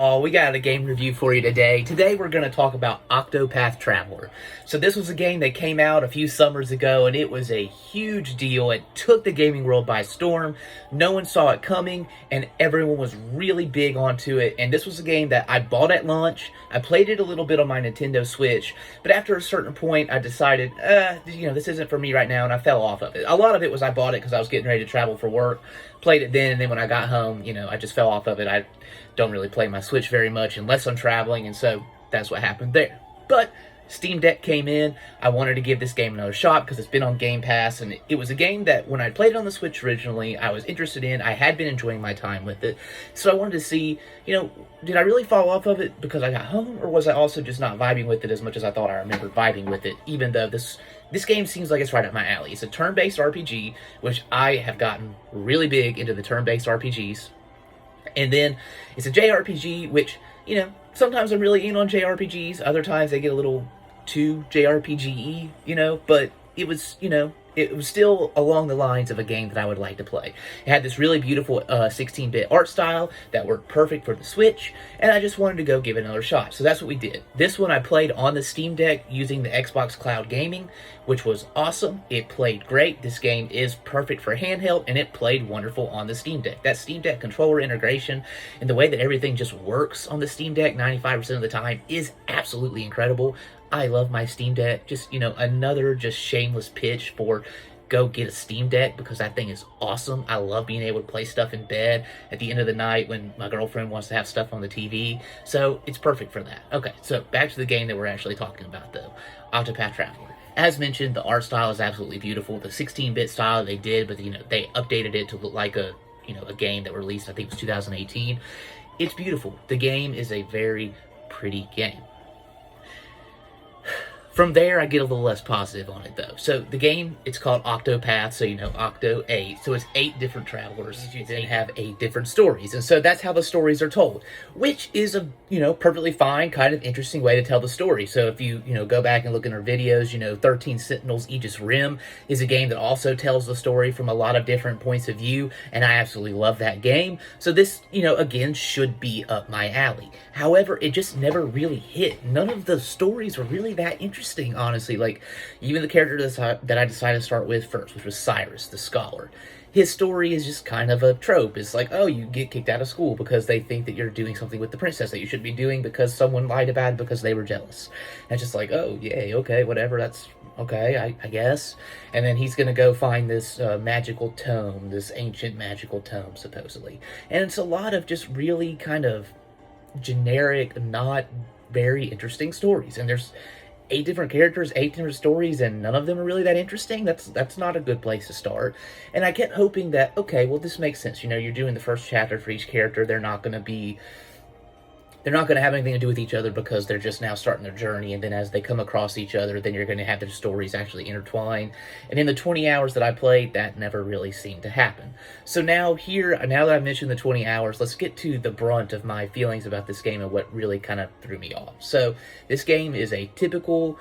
Oh, we got a game review for you today. Today we're going to talk about Octopath Traveler. So this was a game that came out a few summers ago, and it was a huge deal. It took the gaming world by storm. No one saw it coming, and everyone was really big onto it. And this was a game that I bought at launch. I played it a little bit on my Nintendo Switch, but after a certain point, I decided, this isn't for me right now, and I fell off of it. A lot of it was I bought it because I was getting ready to travel for work. Played it then, and then when I got home, I just fell off of it. I don't really play my Switch very much unless I'm traveling, and so that's what happened there. But Steam Deck came in. I wanted to give this game another shot because it's been on Game Pass, and it was a game that when I played it on the Switch originally, I was interested in. I had been enjoying my time with it, so I wanted to see, did I really fall off of it because I got home, or was I also just not vibing with it as much as I thought I remembered vibing with it, even though this game seems like it's right up my alley. It's a turn-based RPG, which I have gotten really big into the turn-based RPGs. And then it's a JRPG, which, sometimes I'm really in on JRPGs. Other times they get a little too JRPG-y, but it was, it was still along the lines of a game that I would like to play. It had this really beautiful 16-bit art style that worked perfect for the Switch, and I just wanted to go give it another shot. So that's what we did. This one I played on the Steam Deck using the Xbox Cloud Gaming, which was awesome. It played great. This game is perfect for handheld, and it played wonderful on the Steam Deck. That Steam Deck controller integration and the way that everything just works on the Steam Deck 95% of the time is absolutely incredible. I love my Steam Deck. Just, another just shameless pitch for go get a Steam Deck because that thing is awesome. I love being able to play stuff in bed at the end of the night when my girlfriend wants to have stuff on the TV. So it's perfect for that. Okay, so back to the game that we're actually talking about though. Octopath Traveler. As mentioned, the art style is absolutely beautiful. The 16-bit style they did, but they updated it to look like a game that released, I think it was 2018. It's beautiful. The game is a very pretty game. From there, I get a little less positive on it, though. So, the game, it's called Octopath, so Octo 8. So, it's 8 different travelers. You then have 8 different stories. And so, that's how the stories are told, which is a, perfectly fine, kind of interesting way to tell the story. So, if you, go back and look in our videos, 13 Sentinels Aegis Rim is a game that also tells the story from a lot of different points of view, and I absolutely love that game. So, this, again, should be up my alley. However, it just never really hit. None of the stories were really that interesting. Honestly, like even the character that I decided to start with first, which was Cyrus, the scholar. His story is just kind of a trope. It's like, oh, you get kicked out of school because they think that you're doing something with the princess that you should be doing because someone lied about it because they were jealous. And it's just like, oh, yay, okay, whatever, that's okay, I guess. And then he's going to go find this magical tome, this ancient magical tome, supposedly. And it's a lot of just really kind of generic, not very interesting stories. And there's 8 different characters, 8 different stories, and none of them are really that interesting. That's not a good place to start. And I kept hoping that, okay, well, this makes sense. You're doing the first chapter for each character. They're not going to have anything to do with each other because they're just now starting their journey, and then as they come across each other, then you're going to have their stories actually intertwine. And in the 20 hours that I played, that never really seemed to happen. So now that I've mentioned the 20 hours, let's get to the brunt of my feelings about this game and what really kind of threw me off. So this game is a typical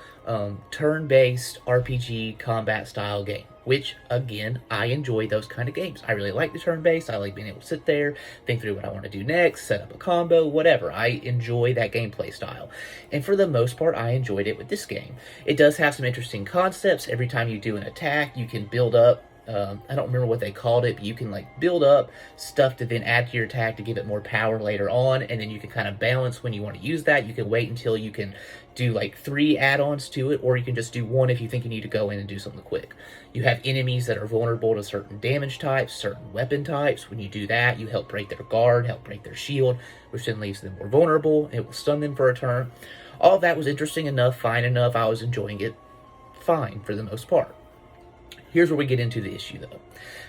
turn-based RPG combat style game, which, again, I enjoy those kind of games. I really like the turn-based. I like being able to sit there, think through what I want to do next, set up a combo, whatever. I enjoy that gameplay style. And for the most part, I enjoyed it with this game. It does have some interesting concepts. Every time you do an attack, you can build up. I don't remember what they called it, but you can build up stuff to then add to your attack to give it more power later on, and then you can kind of balance when you want to use that. You can wait until you can do 3 add-ons to it, or you can just do 1 if you think you need to go in and do something quick. You have enemies that are vulnerable to certain damage types, certain weapon types. When you do that, you help break their guard, help break their shield, which then leaves them more vulnerable. It will stun them for a turn. All of that was interesting enough, fine enough. I was enjoying it fine for the most part. Here's where we get into the issue, though.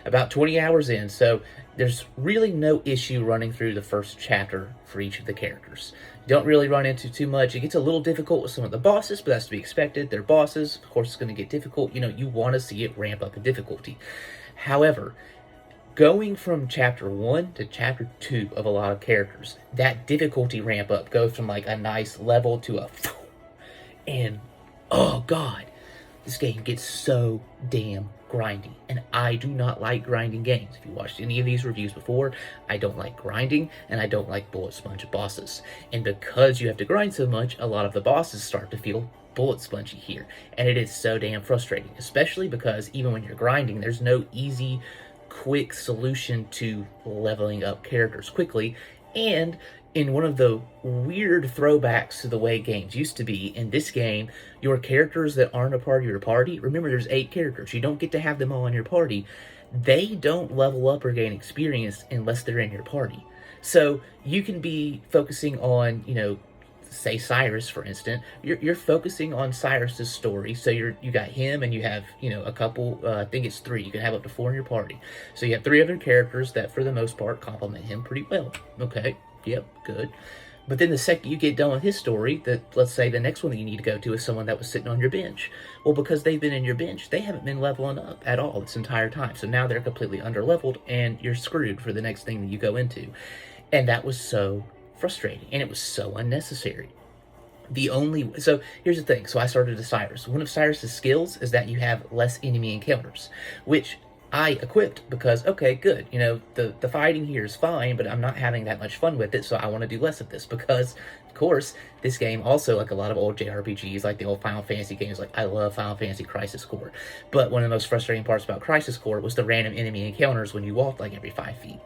About 20 hours in, so there's really no issue running through the first chapter for each of the characters. You don't really run into too much. It gets a little difficult with some of the bosses, but that's to be expected. They're bosses. Of course, it's going to get difficult. You want to see it ramp up in difficulty. However, going from chapter 1 to chapter 2 of a lot of characters, that difficulty ramp up goes from a nice level to a... And, oh, God. This game gets so damn grindy, and I do not like grinding games. If you watched any of these reviews before, I don't like grinding, and I don't like bullet sponge bosses. And because you have to grind so much, a lot of the bosses start to feel bullet spongy here, and it is so damn frustrating, especially because even when you're grinding, there's no easy, quick solution to leveling up characters quickly. And in one of the weird throwbacks to the way games used to be, in this game, your characters that aren't a part of your party, remember there's 8 characters, you don't get to have them all in your party, they don't level up or gain experience unless they're in your party. So you can be focusing on, say Cyrus, for instance. You're focusing on Cyrus's story, so you got him, and you have a couple. I think it's 3. You can have up to 4 in your party. So you have 3 other characters that, for the most part, complement him pretty well. Okay, yep, good. But then the second you get done with his story, let's say the next one that you need to go to is someone that was sitting on your bench. Well, because they've been in your bench, they haven't been leveling up at all this entire time. So now they're completely underleveled, and you're screwed for the next thing that you go into. And that was so frustrating, and it was so unnecessary. So here's the thing. So I started as Cyrus. One of Cyrus's skills is that you have less enemy encounters, which I equipped because, okay, good. The fighting here is fine, but I'm not having that much fun with it, so I want to do less of this because, of course, this game also, like a lot of old JRPGs, like the old Final Fantasy games, like I love Final Fantasy Crisis Core, but one of the most frustrating parts about Crisis Core was the random enemy encounters when you walked like every 5 feet.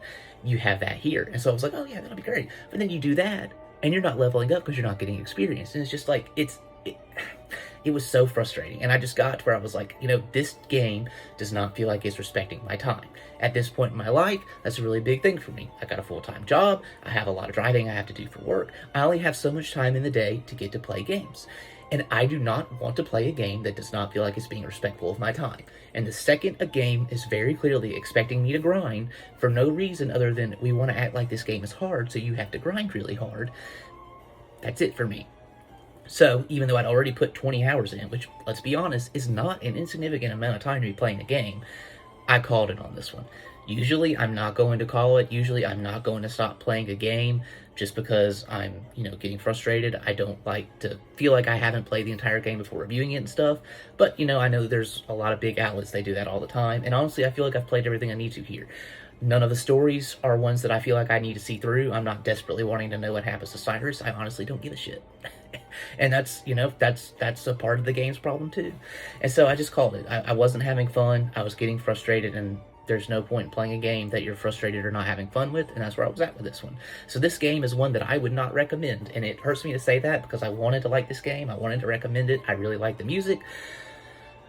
You have that here, and so I was like, oh yeah, that'll be great. But then you do that, and you're not leveling up because you're not getting experience, and it's just like, it was so frustrating. And I just got to where I was like, this game does not feel like it's respecting my time. At this point in my life, that's a really big thing for me. I got a full-time job, I have a lot of driving I have to do for work, I only have so much time in the day to get to play games. And I do not want to play a game that does not feel like it's being respectful of my time. And the second a game is very clearly expecting me to grind for no reason other than we want to act like this game is hard, so you have to grind really hard, that's it for me. So, even though I'd already put 20 hours in, which, let's be honest, is not an insignificant amount of time to be playing a game, I called it on this one. Usually, I'm not going to call it. Usually, I'm not going to stop playing a game just because I'm, getting frustrated. I don't like to feel like I haven't played the entire game before reviewing it and stuff. But, I know there's a lot of big outlets, they do that all the time. And honestly, I feel like I've played everything I need to here. None of the stories are ones that I feel like I need to see through. I'm not desperately wanting to know what happens to Cyrus. I honestly don't give a shit. And that's a part of the game's problem too. And so I just called it. I wasn't having fun. I was getting frustrated, and there's no point in playing a game that you're frustrated or not having fun with, and that's where I was at with this one. So this game is one that I would not recommend, and it hurts me to say that because I wanted to like this game. I wanted to recommend it. I really like the music,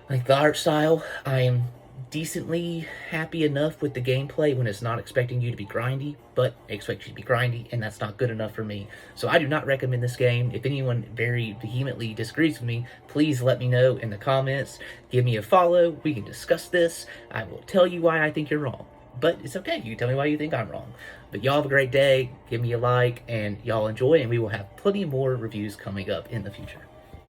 like the art style. I am decently happy enough with the gameplay when it's not expecting you to be grindy, but it expects you to be grindy, and that's not good enough for me. So I do not recommend this game. If anyone very vehemently disagrees with me, please let me know in the comments. Give me a follow. We can discuss this. I will tell you why I think you're wrong. But it's okay. You can tell me why you think I'm wrong. But y'all have a great day. Give me a like, and y'all enjoy, and we will have plenty more reviews coming up in the future.